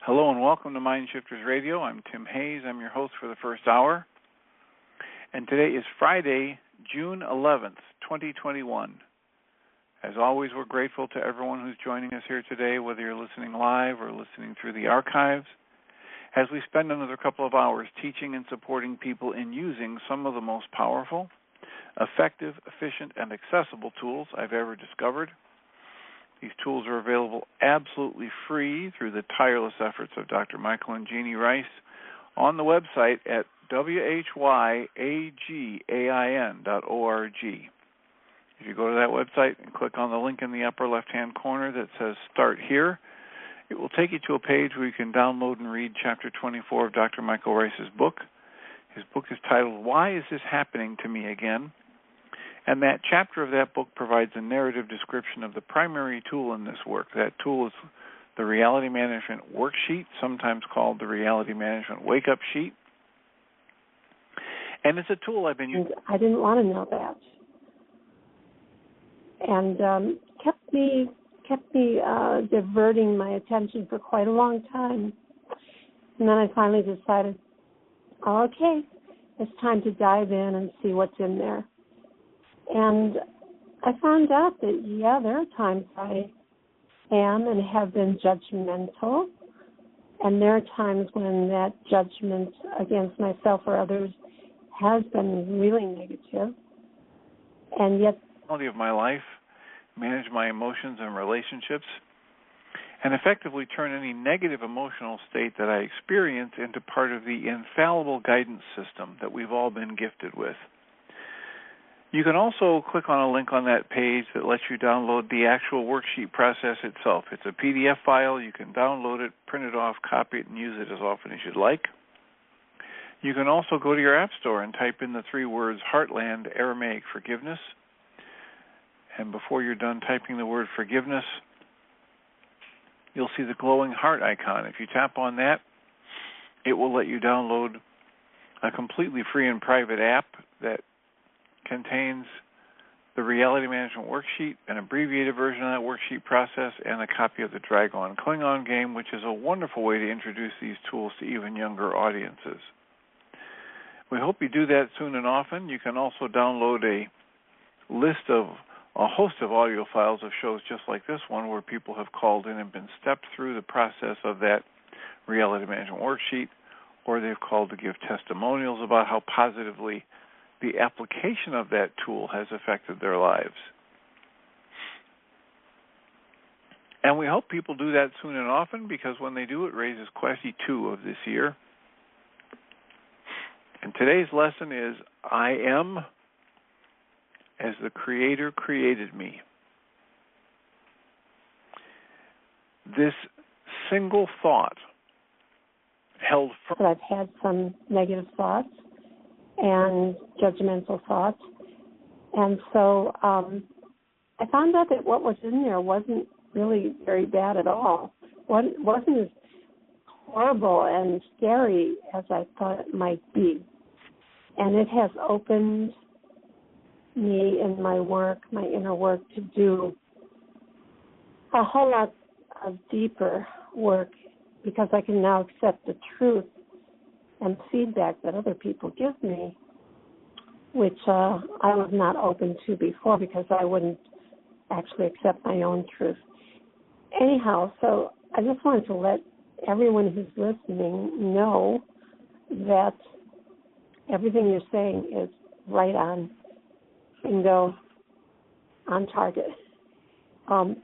Hello and welcome to Mind Shifters Radio. I'm Tim Hayes. I'm your host for the first hour. And today is Friday, June 11th, 2021. As always, we're grateful to everyone who's joining us here today, whether you're listening live or listening through the archives, as we spend another couple of hours teaching and supporting people in using some of the most powerful, effective, efficient, and accessible tools I've ever discovered. These tools are available absolutely free through the tireless efforts of Dr. Michael and Jeannie Ryce on the website at whyagain.org. If you go to that website and click on the link in the upper left-hand corner that says Start Here, it will take you to a page where you can download and read Chapter 24 of Dr. Michael Ryce's book. His book is titled, Why Is This Happening to Me Again? And that chapter of that book provides a narrative description of the primary tool in this work. That tool is the Reality Management Worksheet, sometimes called the Reality Management Wake-Up Sheet. And it's a tool I've been using. I didn't want to know that. And kept me diverting my attention for quite a long time. And then I finally decided, oh, okay, it's time to dive in and see what's in there. And I found out that, there are times I am and have been judgmental, and there are times when that judgment against myself or others has been really negative. And yet, quality of my life, manage my emotions and relationships, and effectively turn any negative emotional state that I experience into part of the infallible guidance system that we've all been gifted with. You can also click on a link on that page that lets you download the actual worksheet process itself. It's a PDF file. You can download it, print it off, copy it, and use it as often as you'd like. You can also go to your App Store and type in the three words Heartland Aramaic Forgiveness. And before you're done typing the word forgiveness, you'll see the glowing heart icon. If you tap on that, it will let you download a completely free and private app that contains the Reality Management Worksheet, an abbreviated version of that worksheet process, and a copy of the Dragon Klingon game, which is a wonderful way to introduce these tools to even younger audiences. We hope you do that soon and often. You can also download a host of audio files of shows just like this one where people have called in and been stepped through the process of that Reality Management Worksheet, or they've called to give testimonials about how positively the application of that tool has affected their lives. And we hope people do that soon and often, because when they do, it raises Question 2 of this year. And today's lesson is, I am as the Creator created me. This single thought held firm. I've had some negative thoughts and judgmental thoughts. And so I found out that what was in there wasn't really very bad at all. It wasn't as horrible and scary as I thought it might be. And it has opened me in my work, my inner work, to do a whole lot of deeper work, because I can now accept the truth and feedback that other people give me, which I was not open to before, because I wouldn't actually accept my own truth. Anyhow, so I just wanted to let everyone who's listening know that everything you're saying is right on, bingo, on target. And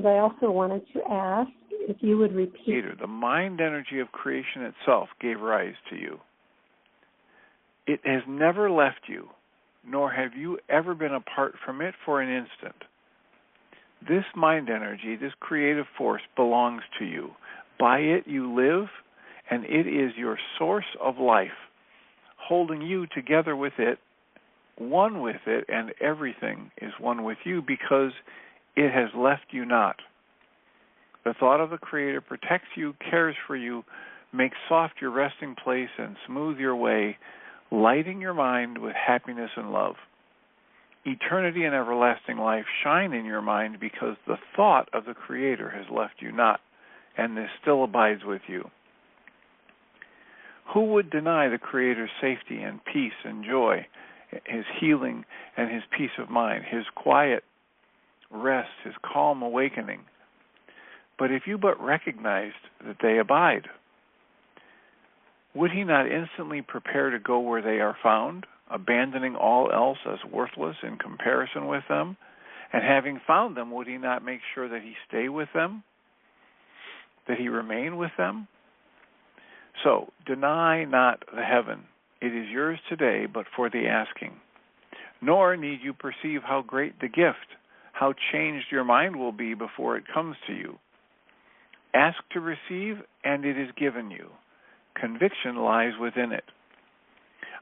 I also wanted to ask if you would repeat. The mind energy of creation itself gave rise to you. It has never left you, nor have you ever been apart from it for an instant. This mind energy, this creative force, belongs to you. By it you live, and it is your source of life, holding you together with it, one with it, and everything is one with you, because it has left you not. The thought of the Creator protects you, cares for you, makes soft your resting place, and smooth your way, lighting your mind with happiness and love. Eternity and everlasting life shine in your mind because the thought of the Creator has left you not, and this still abides with you. Who would deny the Creator's safety and peace and joy, his healing and his peace of mind, his quiet rest, his calm awakening? But if you but recognized that they abide, would he not instantly prepare to go where they are found, abandoning all else as worthless in comparison with them? And having found them, would he not make sure that he stay with them, that he remain with them? So, deny not the heaven. It is yours today, but for the asking. Nor need you perceive how great the gift, how changed your mind will be before it comes to you. Ask to receive, and it is given you. Conviction lies within it.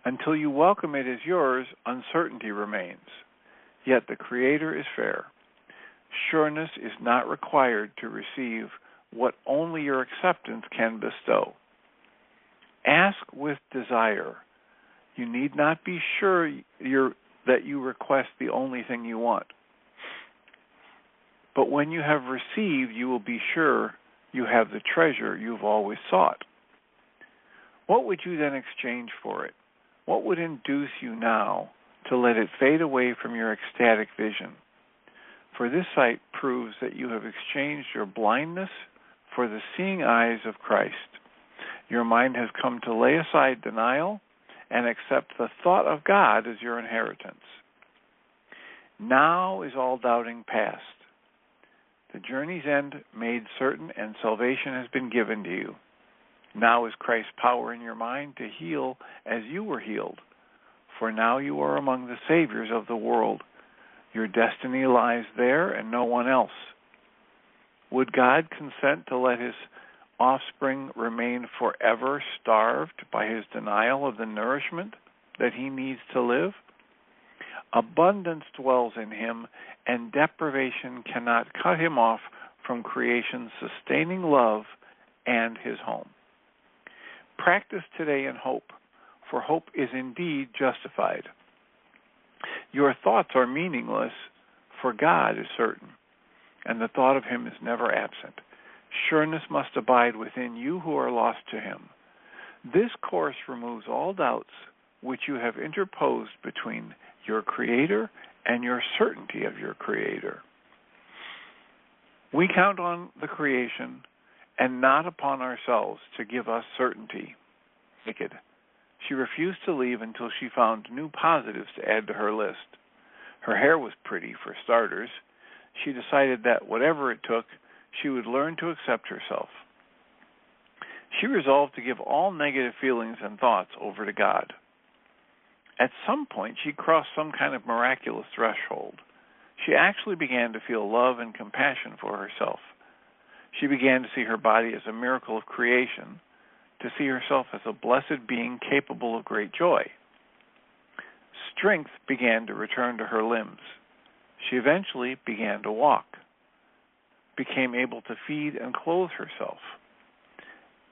Until you welcome it as yours, uncertainty remains. Yet the Creator is fair. Sureness is not required to receive what only your acceptance can bestow. Ask with desire. You need not be sure that you request the only thing you want. But when you have received, you will be sure you have the treasure you've always sought. What would you then exchange for it? What would induce you now to let it fade away from your ecstatic vision? For this sight proves that you have exchanged your blindness for the seeing eyes of Christ. Your mind has come to lay aside denial and accept the thought of God as your inheritance. Now is all doubting past. The journey's end made certain, and salvation has been given to you. Now is Christ's power in your mind to heal as you were healed. For now you are among the saviors of the world. Your destiny lies there and no one else. Would God consent to let his offspring remain forever starved by his denial of the nourishment that he needs to live? Abundance dwells in him, and deprivation cannot cut him off from creation's sustaining love and his home. Practice today in hope, for hope is indeed justified. Your thoughts are meaningless, for God is certain, and the thought of him is never absent. Sureness must abide within you who are lost to him. This course removes all doubts which you have interposed between your Creator and your certainty of your Creator. We count on the creation and not upon ourselves to give us certainty. Naked. She refused to leave until she found new positives to add to her list. Her hair was pretty, for starters. She decided that whatever it took, she would learn to accept herself. She resolved to give all negative feelings and thoughts over to God. At some point, she crossed some kind of miraculous threshold. She actually began to feel love and compassion for herself. She began to see her body as a miracle of creation, to see herself as a blessed being capable of great joy. Strength began to return to her limbs. She eventually began to walk, became able to feed and clothe herself.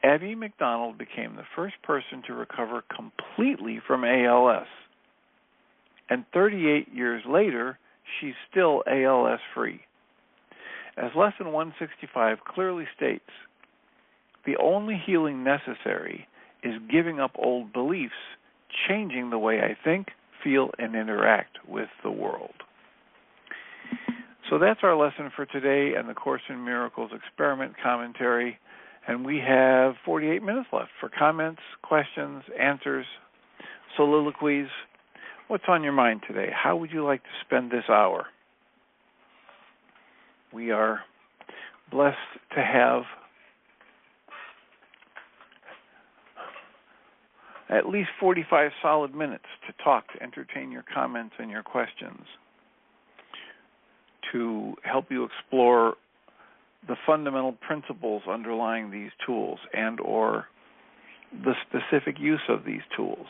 Abby McDonald became the first person to recover completely from ALS. And 38 years later, she's still ALS-free. As Lesson 165 clearly states, the only healing necessary is giving up old beliefs, changing the way I think, feel, and interact with the world. So that's our lesson for today and the Course in Miracles experiment commentary. And we have 48 minutes left for comments, questions, answers, soliloquies. What's on your mind today? How would you like to spend this hour? We are blessed to have at least 45 solid minutes to talk, to entertain your comments and your questions, to help you explore the fundamental principles underlying these tools and or the specific use of these tools.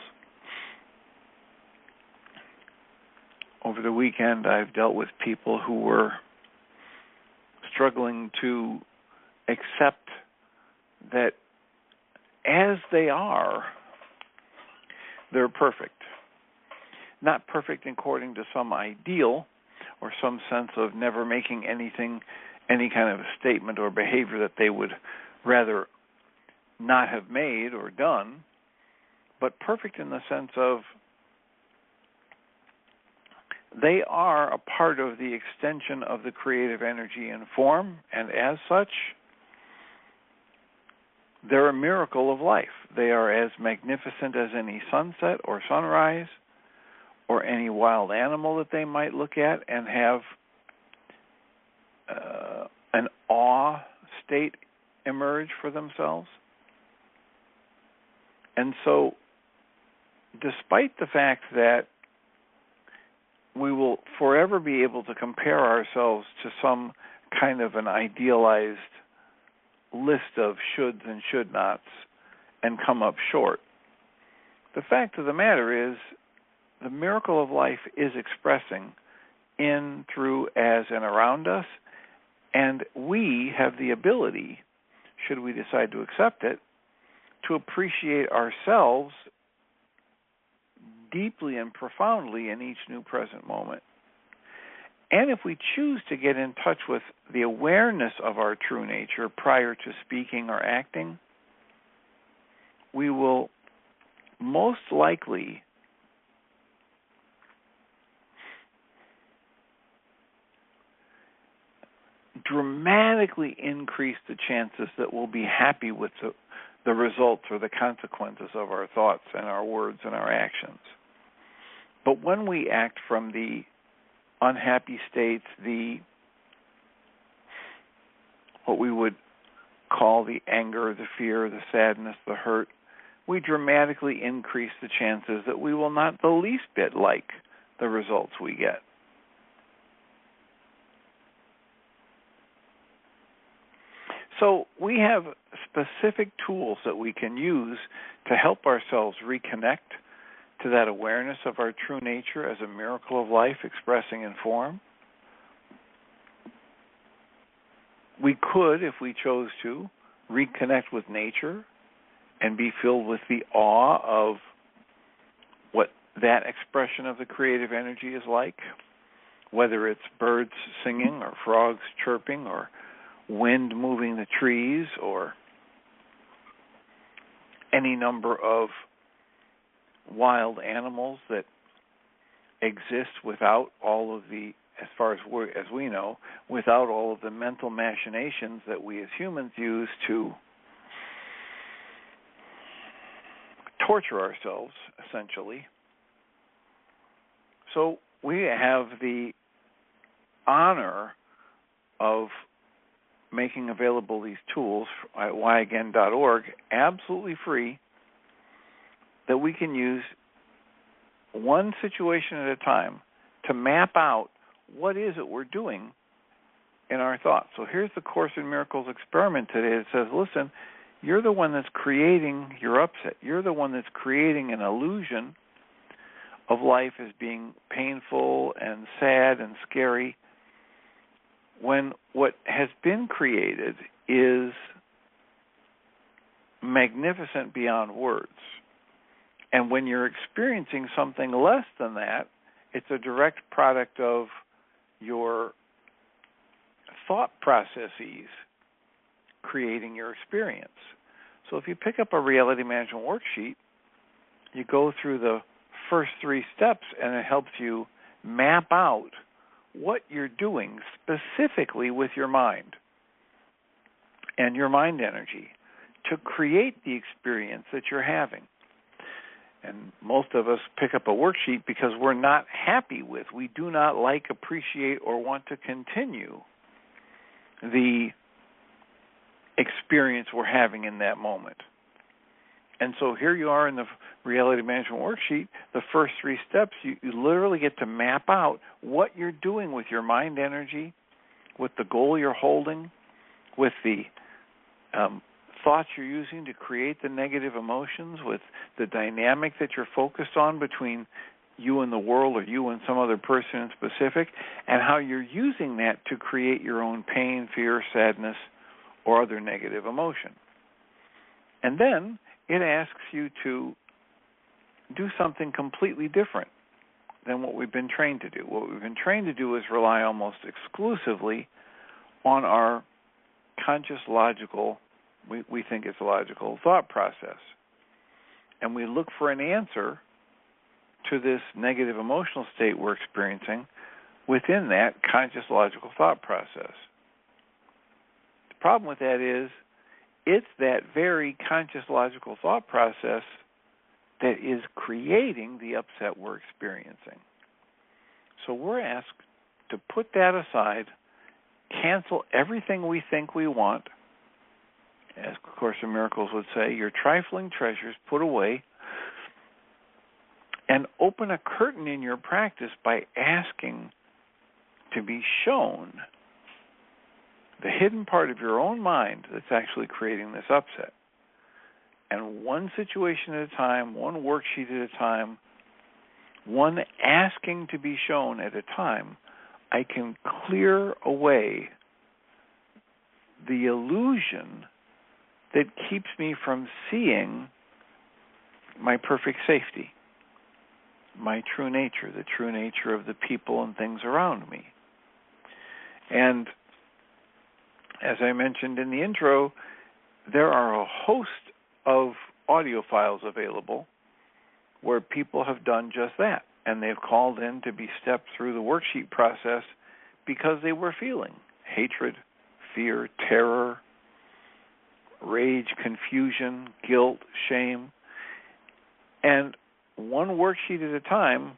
Over the weekend, I've dealt with people who were struggling to accept that as they are, they're perfect. Not perfect according to some ideal or some sense of never making anything, any kind of a statement or behavior that they would rather not have made or done, but perfect in the sense of they are a part of the extension of the creative energy in form, and as such, they're a miracle of life. They are as magnificent as any sunset or sunrise or any wild animal that they might look at and have an awe state emerge for themselves. And so, despite the fact that we will forever be able to compare ourselves to some kind of an idealized list of shoulds and should nots and come up short, the fact of the matter is the miracle of life is expressing in, through, as, and around us, and we have the ability, should we decide to accept it, to appreciate ourselves deeply and profoundly in each new present moment. And if we choose to get in touch with the awareness of our true nature prior to speaking or acting, we will most likely dramatically increase the chances that we'll be happy with the results or the consequences of our thoughts and our words and our actions. But when we act from the unhappy states, what we would call the anger, the fear, the sadness, the hurt, we dramatically increase the chances that we will not the least bit like the results we get. So we have specific tools that we can use to help ourselves reconnect to that awareness of our true nature as a miracle of life expressing in form. We could, if we chose to, reconnect with nature and be filled with the awe of what that expression of the creative energy is like, whether it's birds singing or frogs chirping or wind moving the trees or any number of wild animals that exist without all of the, as far as we know, without all of the mental machinations that we as humans use to torture ourselves, essentially. So we have the honor of making available these tools at whyagain.org, absolutely free, that we can use one situation at a time to map out what is it we're doing in our thoughts. So here's the Course in Miracles experiment today. It says, listen, you're the one that's creating your upset. You're the one that's creating an illusion of life as being painful and sad and scary, when what has been created is magnificent beyond words. And when you're experiencing something less than that, it's a direct product of your thought processes creating your experience. So if you pick up a reality management worksheet, you go through the first 3 steps and it helps you map out what you're doing specifically with your mind and your mind energy to create the experience that you're having. And most of us pick up a worksheet because we're not happy with, we do not like, appreciate, or want to continue the experience we're having in that moment. And so here you are in the reality management worksheet, the first 3 steps, you literally get to map out what you're doing with your mind energy, with the goal you're holding, with the thoughts you're using to create the negative emotions, with the dynamic that you're focused on between you and the world or you and some other person in specific, and how you're using that to create your own pain, fear, sadness, or other negative emotion. And then it asks you to do something completely different than what we've been trained to do. What we've been trained to do is rely almost exclusively on our conscious, logical We think it's a logical thought process. And we look for an answer to this negative emotional state we're experiencing within that conscious logical thought process. The problem with that is it's that very conscious logical thought process that is creating the upset we're experiencing. So we're asked to put that aside, cancel everything we think we want. As A Course in Miracles would say, your trifling treasures put away, and open a curtain in your practice by asking to be shown the hidden part of your own mind that's actually creating this upset. And one situation at a time, one worksheet at a time, one asking to be shown at a time, I can clear away the illusion that keeps me from seeing my perfect safety, my true nature, the true nature of the people and things around me. And as I mentioned in the intro, there are a host of audio files available where people have done just that, and they've called in to be stepped through the worksheet process because they were feeling hatred, fear, terror, rage, confusion, guilt, shame. And one worksheet at a time,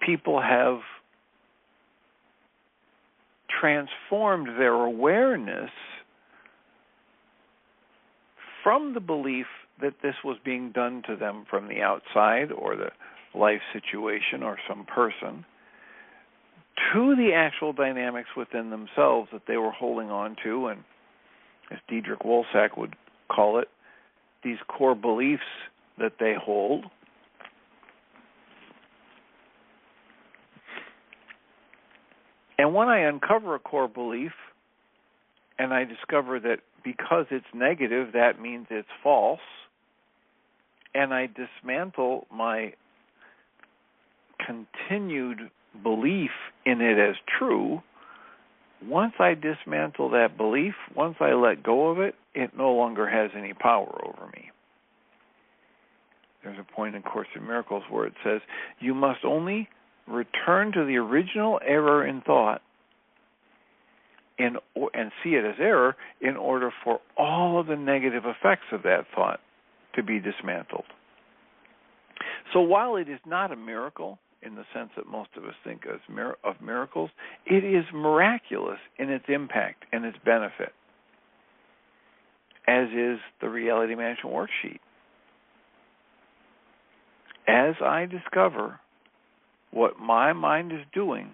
people have transformed their awareness from the belief that this was being done to them from the outside or the life situation or some person to the actual dynamics within themselves that they were holding on to, and as Diederik Wolsak would call it, these core beliefs that they hold. And when I uncover a core belief and I discover that because it's negative, that means it's false, and I dismantle my continued belief in it as true, once I dismantle that belief, once I let go of it, it no longer has any power over me. There's a point in Course in Miracles where it says, you must only return to the original error in thought and see it as error in order for all of the negative effects of that thought to be dismantled. So while it is not a miracle in the sense that most of us think of miracles, it is miraculous in its impact and its benefit, as is the Reality Management Worksheet. As I discover what my mind is doing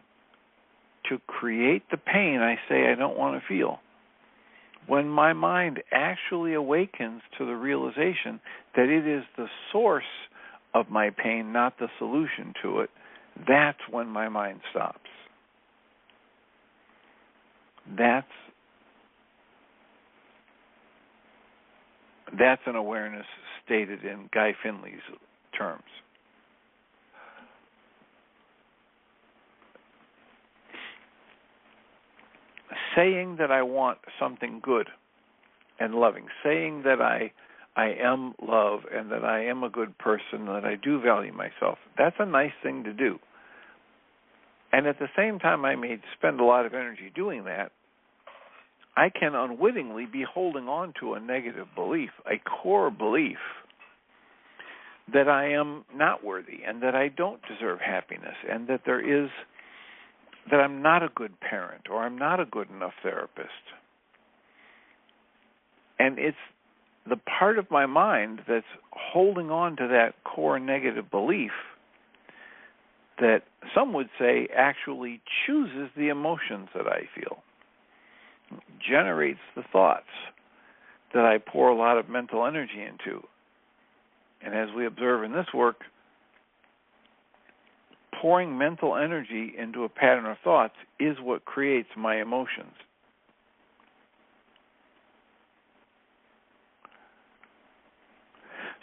to create the pain I say I don't want to feel, when my mind actually awakens to the realization that it is the source of my pain, not the solution to it, that's when my mind stops. That's an awareness stated in Guy Finley's terms. Saying that I want something good and loving, saying that I am love and that I am a good person, that I do value myself, that's a nice thing to do. And at the same time I may spend a lot of energy doing that, I can unwittingly be holding on to a negative belief, a core belief that I am not worthy and that I don't deserve happiness and that that I'm not a good parent or I'm not a good enough therapist. And it's the part of my mind that's holding on to that core negative belief that some would say actually chooses the emotions that I feel, generates the thoughts that I pour a lot of mental energy into. And as we observe in this work, pouring mental energy into a pattern of thoughts is what creates my emotions.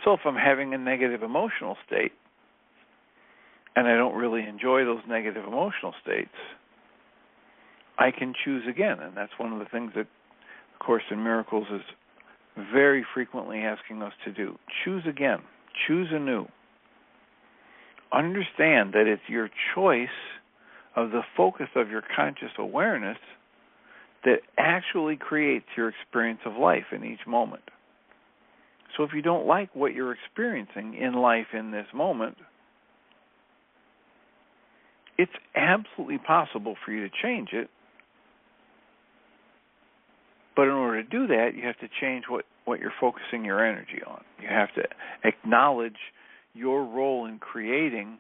So if I'm having a negative emotional state, and I don't really enjoy those negative emotional states, I can choose again. And that's one of the things that Course in Miracles is very frequently asking us to do. Choose again. Choose anew. Understand that it's your choice of the focus of your conscious awareness that actually creates your experience of life in each moment. So if you don't like what you're experiencing in life in this moment, it's absolutely possible for you to change it. But in order to do that, you have to change what you're focusing your energy on. You have to acknowledge your role in creating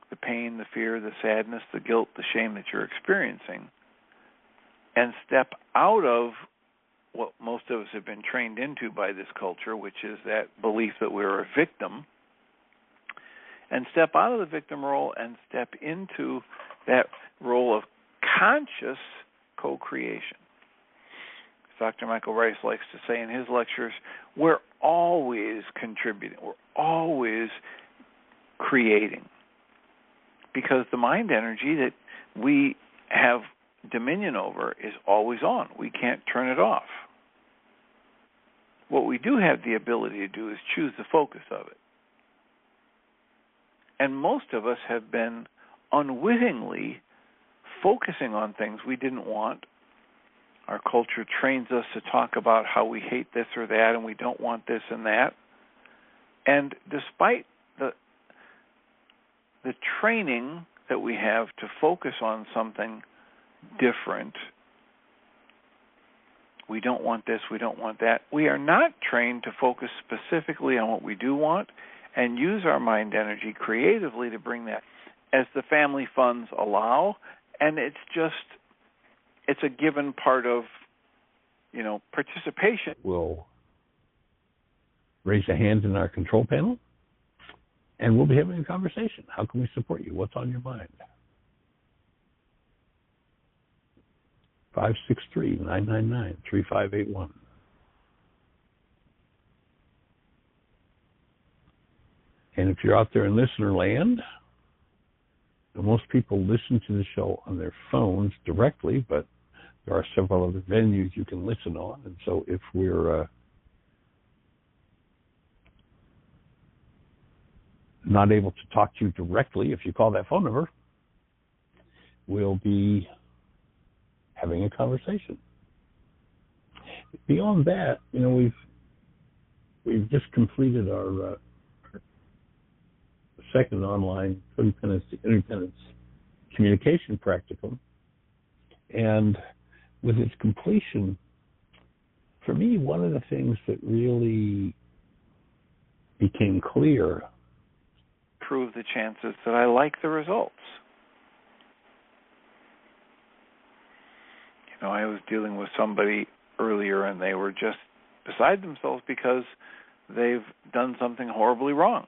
the pain, the fear, the sadness, the guilt, the shame that you're experiencing, and step out of what most of us have been trained into by this culture, which is that belief that we're a victim, and step out of the victim role and step into that role of conscious co-creation. Dr. Michael Ryce likes to say in his lectures, we're always contributing, we're always creating, because the mind energy that we have dominion over is always on. We can't turn it off. What we do have the ability to do is choose the focus of it. And most of us have been unwittingly focusing on things we didn't want. Our culture trains us to talk about how we hate this or that and we don't want this and that. And despite the training that we have to focus on something different, we don't want this, we don't want that, we are not trained to focus specifically on what we do want and use our mind energy creatively to bring that as the family funds allow. And it's a given part of, participation. We'll raise a hand in our control panel, and we'll be having a conversation. How can we support you? What's on your mind? 563-999-3581. And if you're out there in listener land, most people listen to the show on their phones directly, but there are several other venues you can listen on. And so if we're not able to talk to you directly, if you call that phone number, we'll be having a conversation. Beyond that, we've just completed our second online codependence to interdependence communication practicum, and with its completion, for me, one of the things that really became clear, prove the chances that I like the results. I was dealing with somebody earlier and they were just beside themselves because they've done something horribly wrong.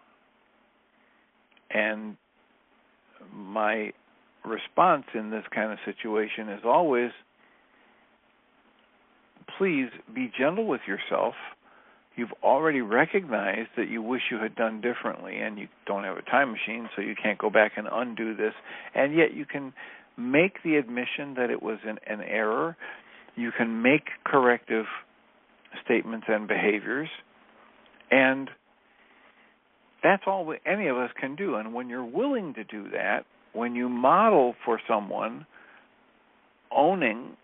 And my response in this kind of situation is always, please be gentle with yourself. You've already recognized that you wish you had done differently, and you don't have a time machine, so you can't go back and undo this. And yet you can make the admission that it was an error. You can make corrective statements and behaviors. And that's all any of us can do. And when you're willing to do that, when you model for someone owning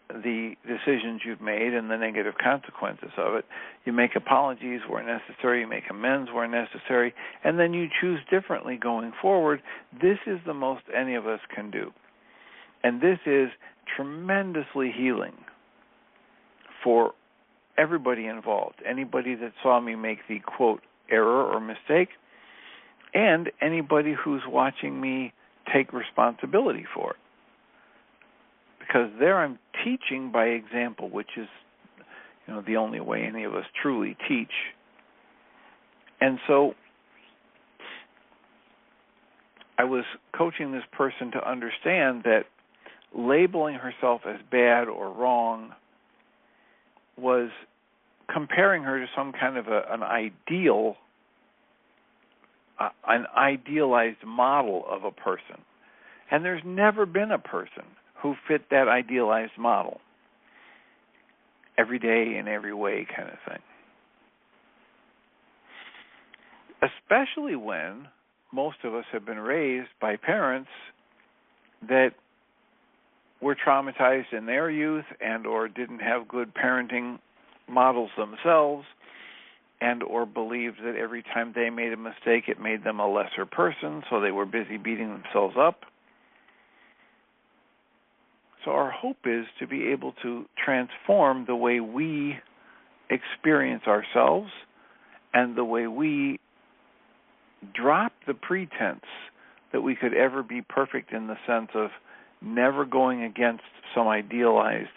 the decisions you've made and the negative consequences of it, you make apologies where necessary, you make amends where necessary, and then you choose differently going forward. This is the most any of us can do. And this is tremendously healing for everybody involved. Anybody that saw me make the, quote, error or mistake, and anybody who's watching me take responsibility for it. Because there I'm teaching by example, which is, the only way any of us truly teach. And so I was coaching this person to understand that labeling herself as bad or wrong was comparing her to some kind of an idealized model of a person. And there's never been a person who fit that idealized model. every day in every way kind of thing. Especially when most of us have been raised by parents that were traumatized in their youth and or didn't have good parenting models themselves and or believed that every time they made a mistake it made them a lesser person, so they were busy beating themselves up. So our hope is to be able to transform the way we experience ourselves and the way we drop the pretense that we could ever be perfect in the sense of never going against some idealized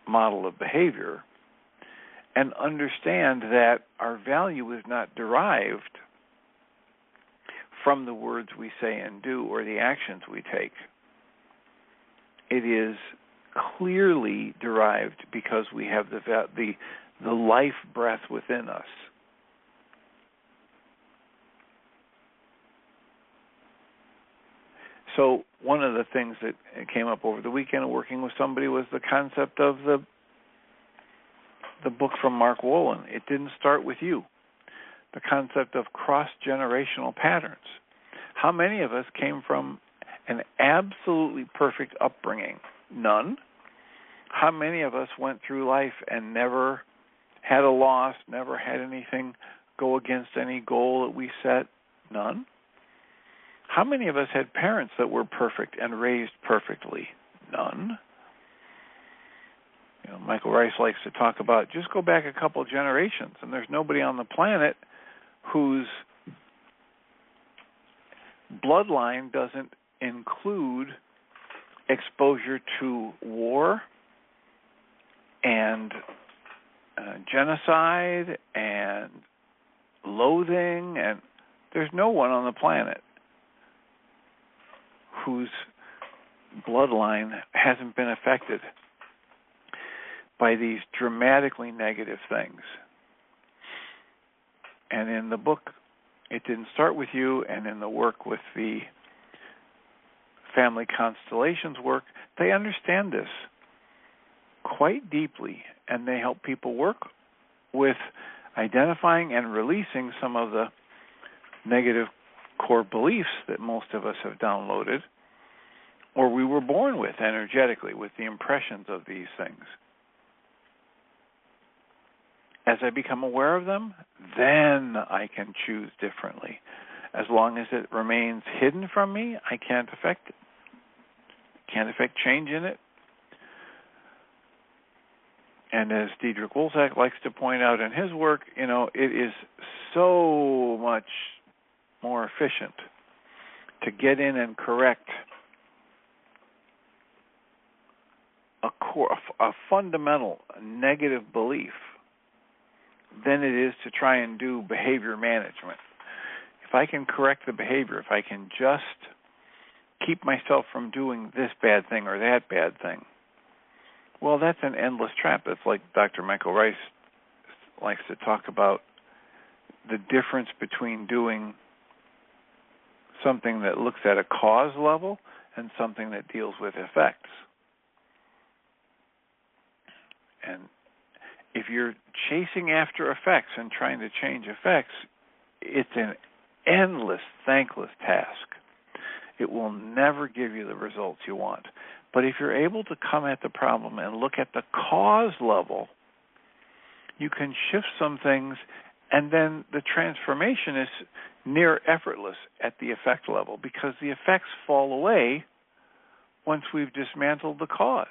model of behavior, and understand that our value is not derived from the words we say and do or the actions we take. It is clearly derived because we have the life breath within us. So one of the things that came up over the weekend working with somebody was the concept of the book from Mark Wolin, It Didn't Start With You, the concept of cross-generational patterns. How many of us came from an absolutely perfect upbringing? None. How many of us went through life and never had a loss, never had anything go against any goal that we set? None. How many of us had parents that were perfect and raised perfectly? None. You know, Michael Ryce likes to talk about just go back a couple generations, and there's nobody on the planet whose bloodline doesn't include exposure to war and genocide and loathing, and there's no one on the planet whose bloodline hasn't been affected by these dramatically negative things. And in the book, It Didn't Start With You, and in the work with the family constellations work, they understand this quite deeply, and they help people work with identifying and releasing some of the negative core beliefs that most of us have downloaded or we were born with energetically, with the impressions of these things. As I become aware of them, then I can choose differently. As long as it remains hidden from me, I can't affect it. Can't affect change in it. And as Diedrich Wolczak likes to point out in his work, you know, it is so much more efficient to get in and correct a fundamental negative belief than it is to try and do behavior management. If I can correct the behavior, if I can just keep myself from doing this bad thing or that bad thing, well, that's an endless trap. That's like Dr. Michael Ryce likes to talk about, the difference between doing something that looks at a cause level and something that deals with effects. And if you're chasing after effects and trying to change effects, it's an endless, thankless task. It will never give you the results you want. But if you're able to come at the problem and look at the cause level, you can shift some things, and then the transformation is near effortless at the effect level, because the effects fall away once we've dismantled the cause.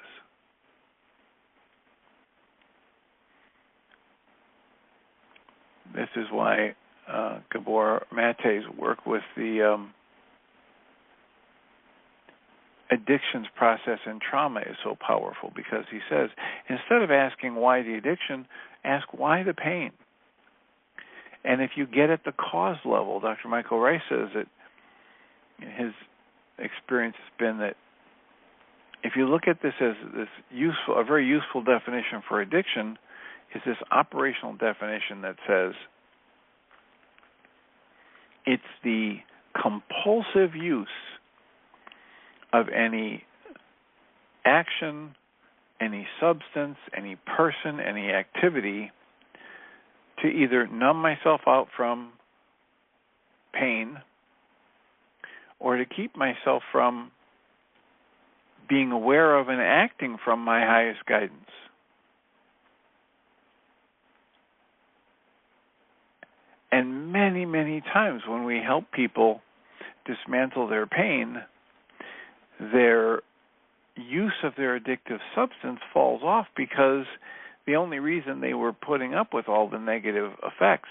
This is why Gabor Mate's work with the addictions process in trauma is so powerful, because he says, instead of asking why the addiction, ask why the pain. And if you get at the cause level, Dr. Michael Ryce says that his experience has been that if you look at this as this useful, a very useful definition for addiction, is this operational definition that says it's the compulsive use of any action, any substance, any person, any activity to either numb myself out from pain or to keep myself from being aware of and acting from my highest guidance. And many, many times when we help people dismantle their pain, their use of their addictive substance falls off because the only reason they were putting up with all the negative effects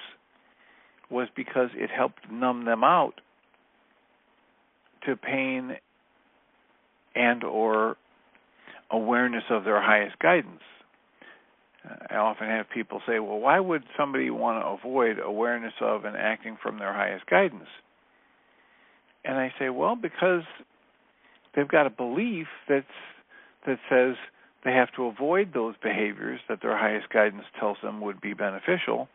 was because it helped numb them out to pain and or awareness of their highest guidance. I often have people say, well, why would somebody want to avoid awareness of and acting from their highest guidance? And I say, well, because they've got a belief that says they have to avoid those behaviors that their highest guidance tells them would be beneficial,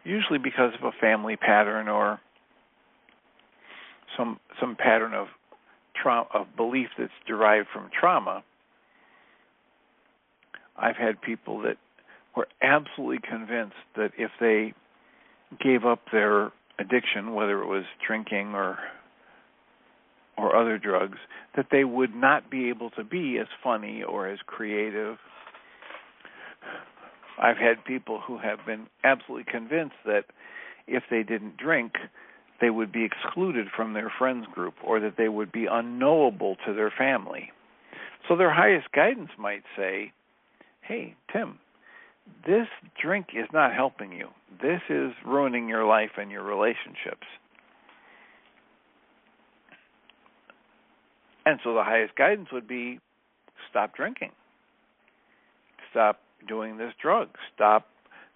usually because of a family pattern or some pattern of belief that's derived from trauma. I've had people that were absolutely convinced that if they gave up their addiction, whether it was drinking or other drugs, that they would not be able to be as funny or as creative. I've had people who have been absolutely convinced that if they didn't drink, they would be excluded from their friends group or that they would be unknowable to their family. So their highest guidance might say, hey, Tim, this drink is not helping you. This is ruining your life and your relationships. And so the highest guidance would be stop drinking. Stop doing this drug. Stop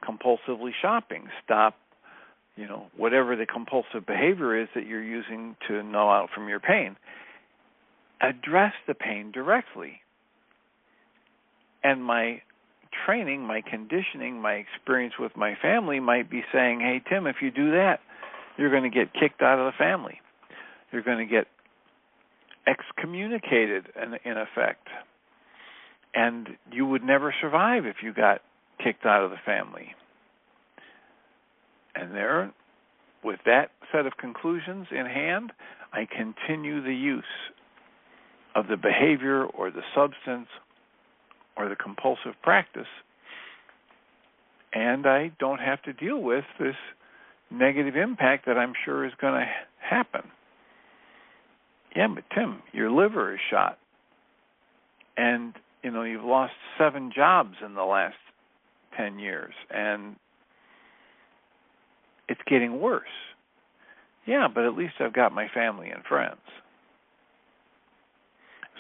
compulsively shopping. Stop, whatever the compulsive behavior is that you're using to numb out from your pain. Address the pain directly. And my training, my conditioning, my experience with my family might be saying, hey, Tim, if you do that, you're going to get kicked out of the family. You're going to get excommunicated in effect. And you would never survive if you got kicked out of the family. And there, with that set of conclusions in hand, I continue the use of the behavior or the substance or the compulsive practice, and I don't have to deal with this negative impact that I'm sure is going to happen. Yeah, but Tim, your liver is shot, and you've lost 7 jobs in the last 10 years, and it's getting worse. Yeah, but at least I've got my family and friends.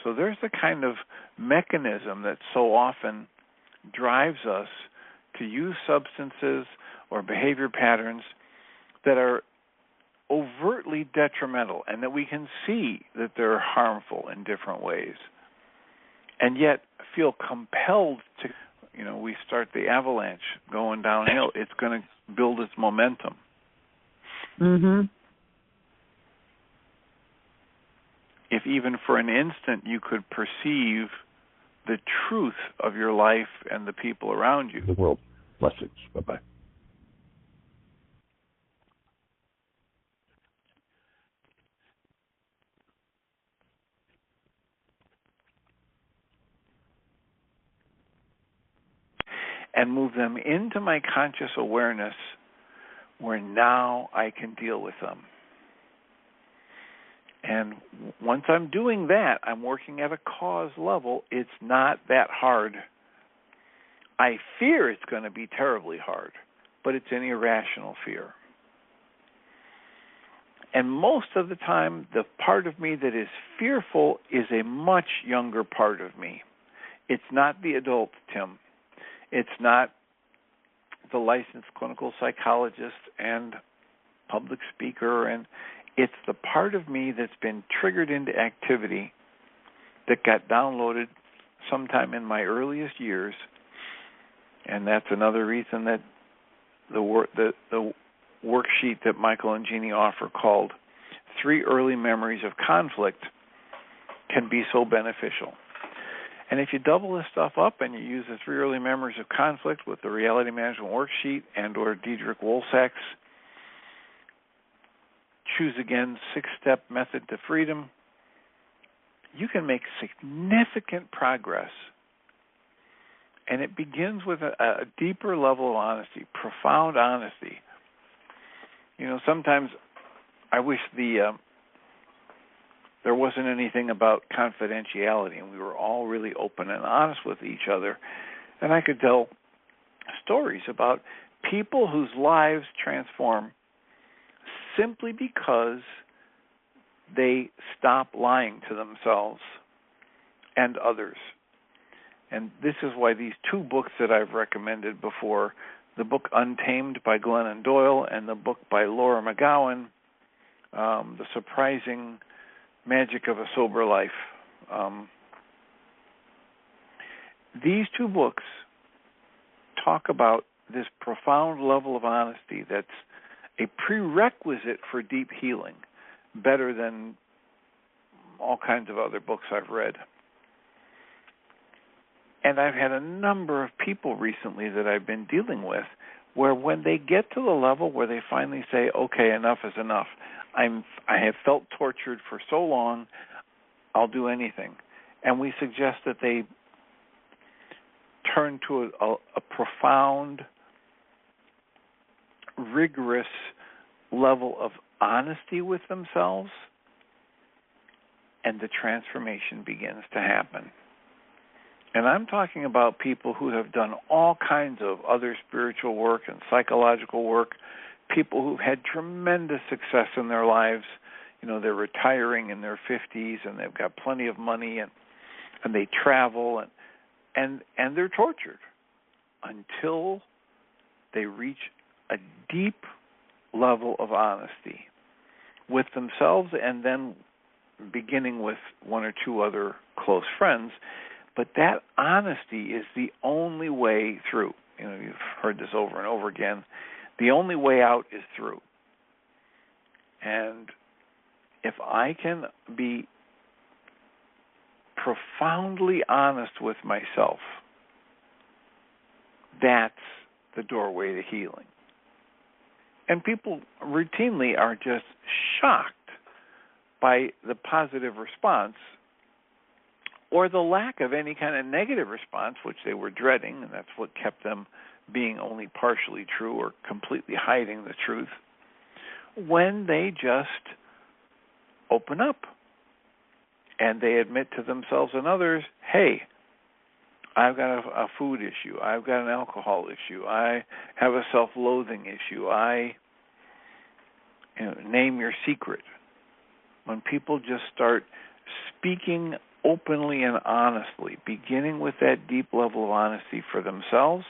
So there's the kind of mechanism that so often drives us to use substances or behavior patterns that are overtly detrimental and that we can see that they're harmful in different ways, and yet feel compelled to, we start the avalanche going downhill. It's going to build its momentum. Mm-hmm. If even for an instant you could perceive the truth of your life and the people around you. The world. Blessings. Bye-bye. And move them into my conscious awareness where now I can deal with them. And once I'm doing that, I'm working at a cause level. It's not that hard. I fear it's going to be terribly hard, but it's an irrational fear. And most of the time, the part of me that is fearful is a much younger part of me. It's not the adult Tim. It's not the licensed clinical psychologist and public speaker, and it's the part of me that's been triggered into activity that got downloaded sometime in my earliest years, and that's another reason that the worksheet that Michael and Jeannie offer called 3 Early Memories of Conflict can be so beneficial. And if you double this stuff up and you use the 3 early memories of conflict with the reality management worksheet and or Diederik Wolsack's Choose Again 6-step method to freedom, you can make significant progress. And it begins with a deeper level of honesty, profound honesty. You know, sometimes I wish there wasn't anything about confidentiality and we were all really open and honest with each other. And I could tell stories about people whose lives transform simply because they stop lying to themselves and others. And this is why these 2 books that I've recommended before, the book Untamed by Glennon Doyle and the book by Laura McGowan, The Surprising Magic of a Sober Life. These 2 books talk about this profound level of honesty that's a prerequisite for deep healing, better than all kinds of other books I've read. And I've had a number of people recently that I've been dealing with where when they get to the level where they finally say, okay, enough is enough. I have felt tortured for so long, I'll do anything. And we suggest that they turn to a profound, rigorous level of honesty with themselves, and the transformation begins to happen. And I'm talking about people who have done all kinds of other spiritual work and psychological work, people who've had tremendous success in their lives. You know, they're retiring in their 50s and they've got plenty of money and they travel and they're tortured until they reach a deep level of honesty with themselves and then beginning with 1 or 2 other close friends. But that honesty is the only way through. You know, you've heard this over and over again. The only way out is through. And if I can be profoundly honest with myself, that's the doorway to healing. And people routinely are just shocked by the positive response or the lack of any kind of negative response, which they were dreading, and that's what kept them being only partially true or completely hiding the truth, when they just open up and they admit to themselves and others, hey, I've got a food issue, I've got an alcohol issue, I have a self-loathing issue, name your secret. When people just start speaking openly and honestly, beginning with that deep level of honesty for themselves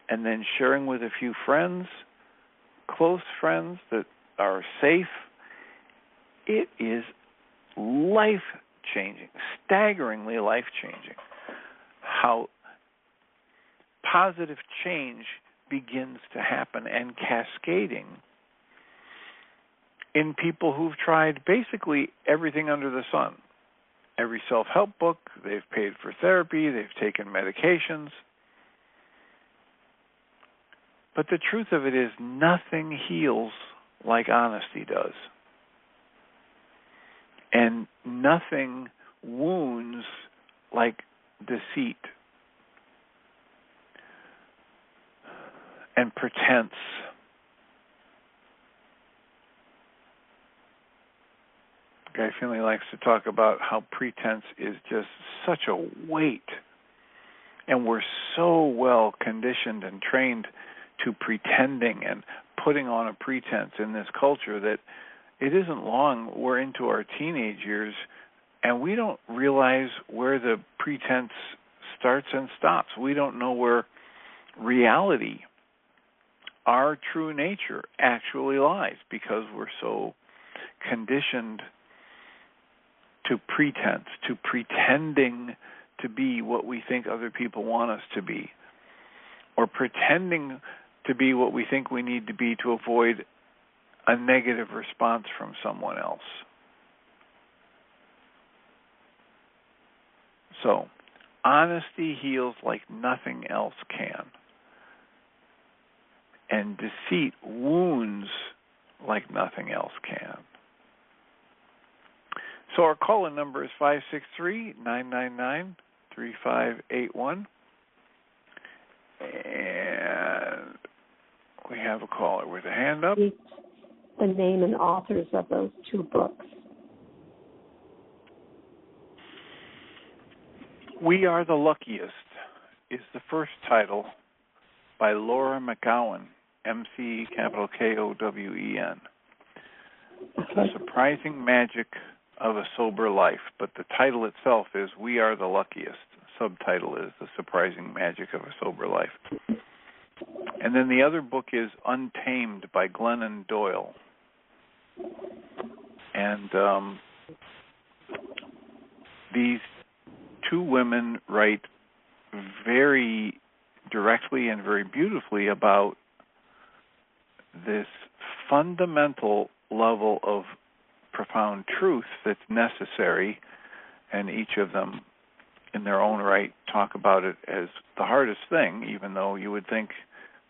and then sharing with a few friends, close friends that are safe, it is life-changing, staggeringly life-changing, how positive change begins to happen and cascading in people who've tried basically everything under the sun. Every self-help book, they've paid for therapy, they've taken medications. But the truth of it is nothing heals like honesty does. And nothing wounds like deceit and pretense. Guy Finley likes to talk about how pretense is just such a weight. And we're so well conditioned and trained to pretending and putting on a pretense in this culture that it isn't long we're into our teenage years and we don't realize where the pretense starts and stops. We don't know where reality, our true nature, actually lies because we're so conditioned to pretense, to pretending to be what we think other people want us to be, or pretending to be what we think we need to be to avoid a negative response from someone else. So, Honesty heals like nothing else can. And deceit wounds like nothing else can. So our call-in number is 563-999-3581. And we have a caller with a hand up. The name and authors of those two books. We Are the Luckiest is the first title by Laura McGowan, MCKOWEN. The Surprising Magic of a Sober Life, but the title itself is We Are the Luckiest. Subtitle is The Surprising Magic of a Sober Life. And then the other book is Untamed by Glennon Doyle. And these two women write very directly and very beautifully about this fundamental level of profound truth that's necessary, and each of them in their own right talk about it as the hardest thing, even though you would think,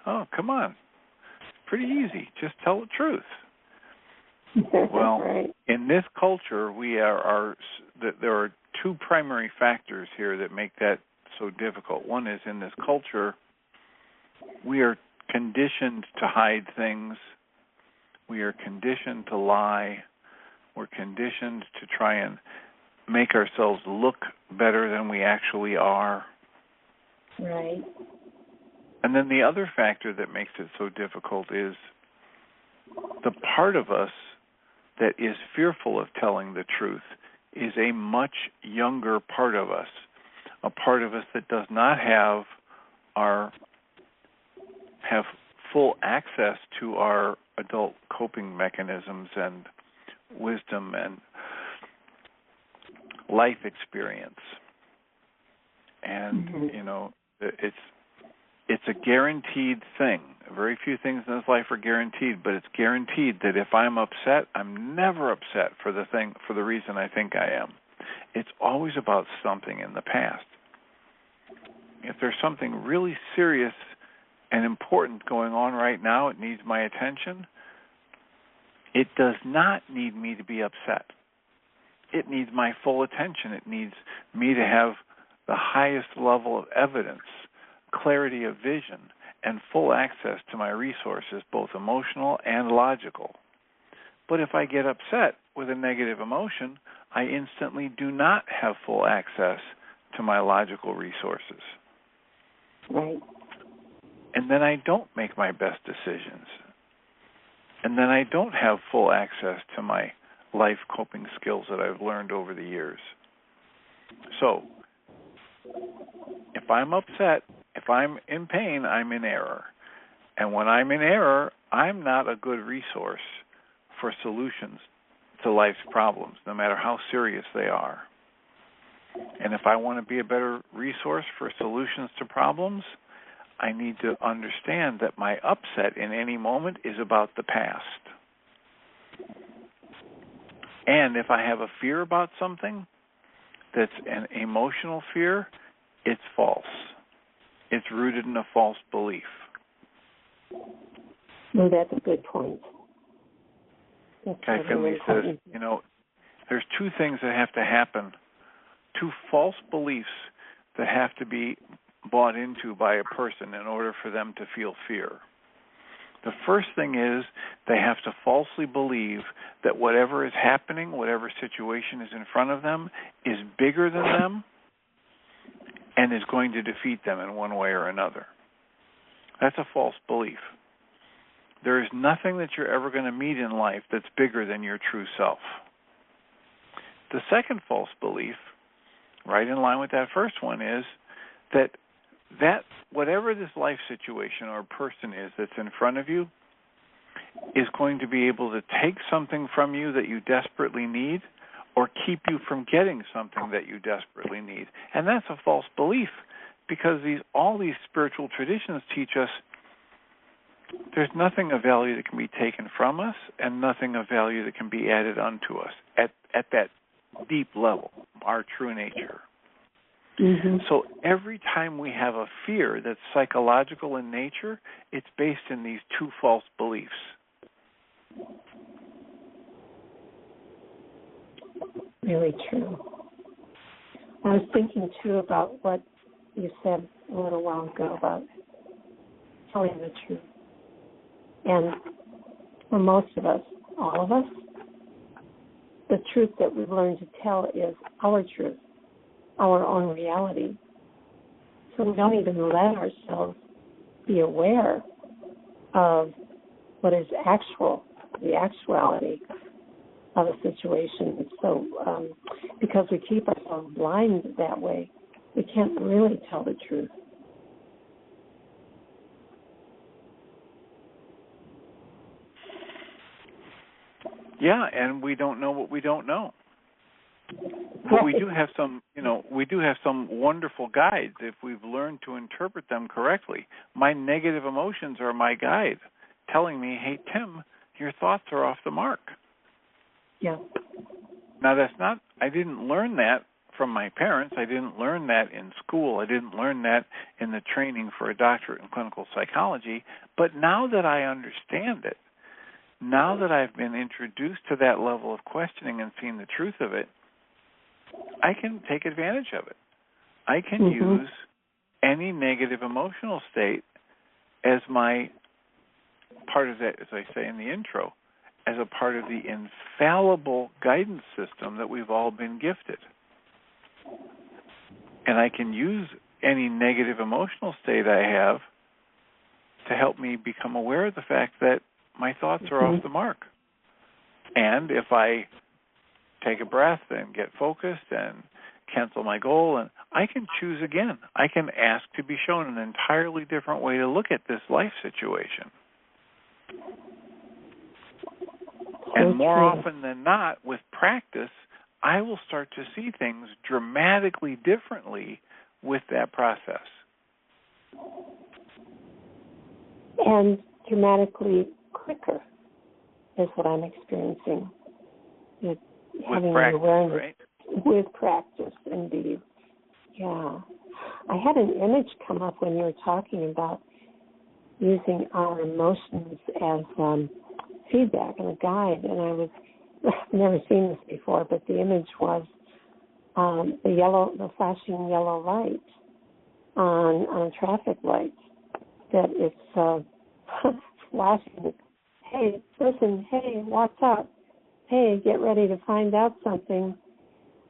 oh, come on, it's pretty easy, just tell the truth. Well, right. In this culture, there are two primary factors here that make that so difficult. One is, in this culture, we are conditioned to hide things. We are conditioned to lie. We're conditioned to try and make ourselves look better than we actually are. Right. And then the other factor that makes it so difficult is the part of us that is fearful of telling the truth is a much younger part of us, a part of us that does not have full access to our adult coping mechanisms and wisdom and life experience. And, it's a guaranteed thing. Very few things in this life are guaranteed, but it's guaranteed that if I'm upset, I'm never upset for the reason I think I am. It's always about something in the past. If there's something really serious and important going on right now, it needs my attention, it does not need me to be upset. It needs my full attention. It needs me to have the highest level of evidence, clarity of vision, and full access to my resources, both emotional and logical. But if I get upset with a negative emotion, I instantly do not have full access to my logical resources. Right. And then I don't make my best decisions. And then I don't have full access to my life coping skills that I've learned over the years. So, if I'm upset, if I'm in pain, I'm in error. And when I'm in error, I'm not a good resource for solutions to life's problems, no matter how serious they are. And if I want to be a better resource for solutions to problems, I need to understand that my upset in any moment is about the past. And if I have a fear about something that's an emotional fear, it's false. It's rooted in a false belief. No, that's a good point. Guy Finley says, there's two things that have to happen, two false beliefs that have to be bought into by a person in order for them to feel fear. The first thing is they have to falsely believe that whatever is happening, whatever situation is in front of them, is bigger than them and is going to defeat them in one way or another. That's a false belief. There is nothing that you're ever going to meet in life that's bigger than your true self. The second false belief, right in line with that first one, is that whatever this life situation or person is that's in front of you is going to be able to take something from you that you desperately need or keep you from getting something that you desperately need. And that's a false belief, because all these spiritual traditions teach us there's nothing of value that can be taken from us and nothing of value that can be added unto us at that deep level, our true nature. Mm-hmm. So every time we have a fear that's psychological in nature, it's based in these two false beliefs. Really true. I was thinking, too, about what you said a little while ago about telling the truth. And for most of us, all of us, the truth that we've learned to tell is our truth, our own reality. So we don't even let ourselves be aware of what is the actuality of a situation. So because we keep ourselves blind that way, we can't really tell the truth. Yeah, and we don't know what we don't know. But we do have some, wonderful guides if we've learned to interpret them correctly. My negative emotions are my guide, telling me, hey, Tim, your thoughts are off the mark. Yeah. Now, I didn't learn that from my parents. I didn't learn that in school. I didn't learn that in the training for a doctorate in clinical psychology. But now that I understand it, now that I've been introduced to that level of questioning and seen the truth of it, I can take advantage of it. I can use any negative emotional state as my part of that, as I say in the intro, as a part of the infallible guidance system that we've all been gifted. And I can use any negative emotional state I have to help me become aware of the fact that my thoughts are off the mark. And if I take a breath and get focused and cancel my goal, and I can choose again. I can ask to be shown an entirely different way to look at this life situation. And more often than not, with practice, I will start to see things dramatically differently with that process. And dramatically quicker is what I'm experiencing. Having practice, awareness, right? With practice, indeed. Yeah. I had an image come up when you were talking about using our emotions as feedback and a guide, and I've never seen this before, but the image was the flashing yellow light on a traffic light, that it's flashing, hey, listen, hey, watch out, hey, get ready to find out something.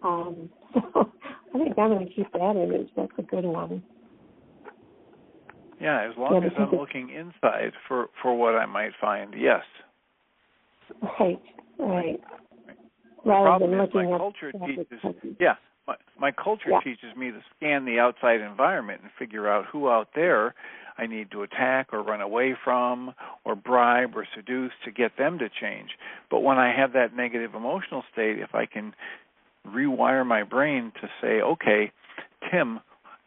So I think I'm going to keep that image. That's a good one. Yeah, as long as I'm looking inside for what I might find, yes. Right. The Rather problem than is looking my at culture teaches. something. Yeah, my culture teaches me to scan the outside environment and figure out who out there I need to attack or run away from or bribe or seduce to get them to change. But when I have that negative emotional state, if I can rewire my brain to say, okay, Tim,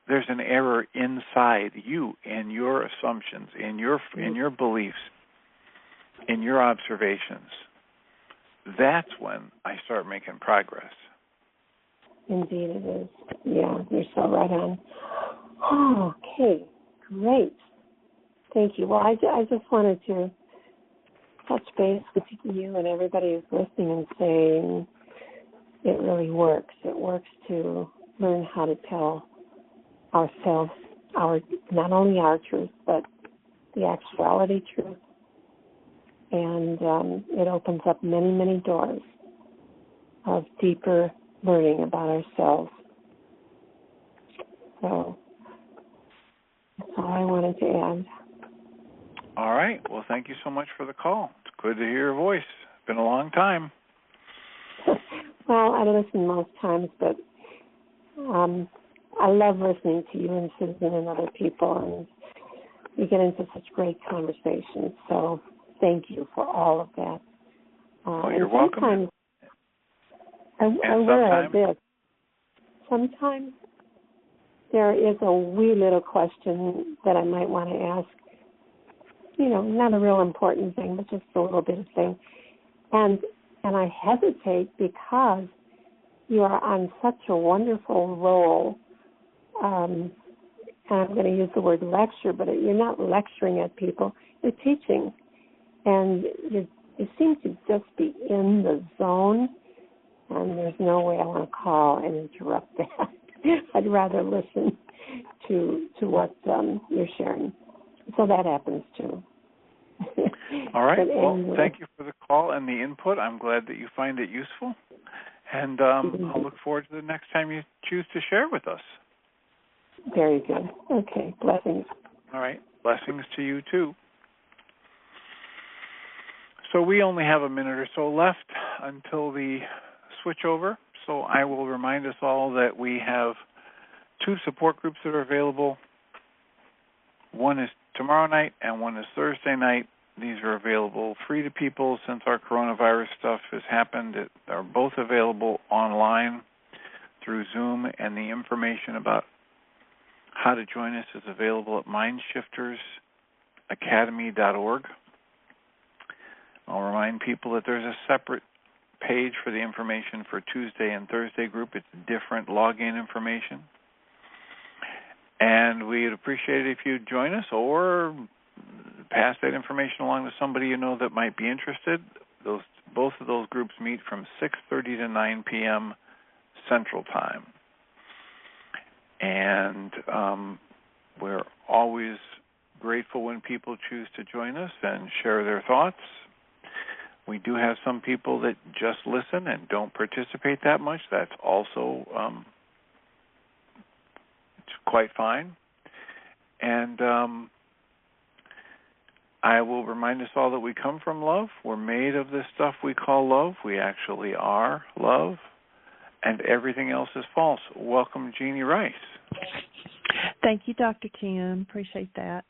there's an error inside you in your assumptions, in your beliefs, in your observations. That's when I start making progress. Indeed it is. Yeah, you're so right on. Oh, okay, great. Thank you. Well, I just wanted to touch base with you and everybody who's listening and saying it really works. It works to learn how to tell ourselves not only our truth, but the actuality truth. And it opens up many, many doors of deeper learning about ourselves. So that's all I wanted to add. All right. Well, thank you so much for the call. It's good to hear your voice. It's been a long time. Well, I listen most times, but I love listening to you and Susan and other people, and we get into such great conversations. So thank you for all of that. You're welcome. Sometimes there is a wee little question that I might want to ask. Not a real important thing, but just a little bit of thing. And I hesitate because you are on such a wonderful roll and I'm going to use the word lecture, but you're not lecturing at people, you're teaching. And you seem to just be in the zone, and there's no way I want to call and interrupt that. I'd rather listen to what you're sharing. So that happens too. All right. Well, thank you for the call and the input. I'm glad that you find it useful. And I'll look forward to the next time you choose to share with us. Very good. Okay. Blessings. All right. Blessings to you, too. So we only have a minute or so left until the switchover. So I will remind us all that we have 2 support groups that are available. One is tomorrow night and one is Thursday night. These are available free to people since our coronavirus stuff has happened. They're both available online through Zoom, and the information about how to join us is available at mindshiftersacademy.org. I'll remind people that there's a separate page for the information for Tuesday and Thursday group. It's different login information. And we'd appreciate it if you'd join us or pass that information along to somebody you know that might be interested. Both of those groups meet from 6:30 to 9 p.m. Central Time. And we're always grateful when people choose to join us and share their thoughts. We do have some people that just listen and don't participate that much. That's also it's quite fine. And I will remind us all that we come from love. We're made of this stuff we call love. We actually are love. And everything else is false. Welcome, Jeannie Ryce. Thank you, Dr. Tim. Appreciate that.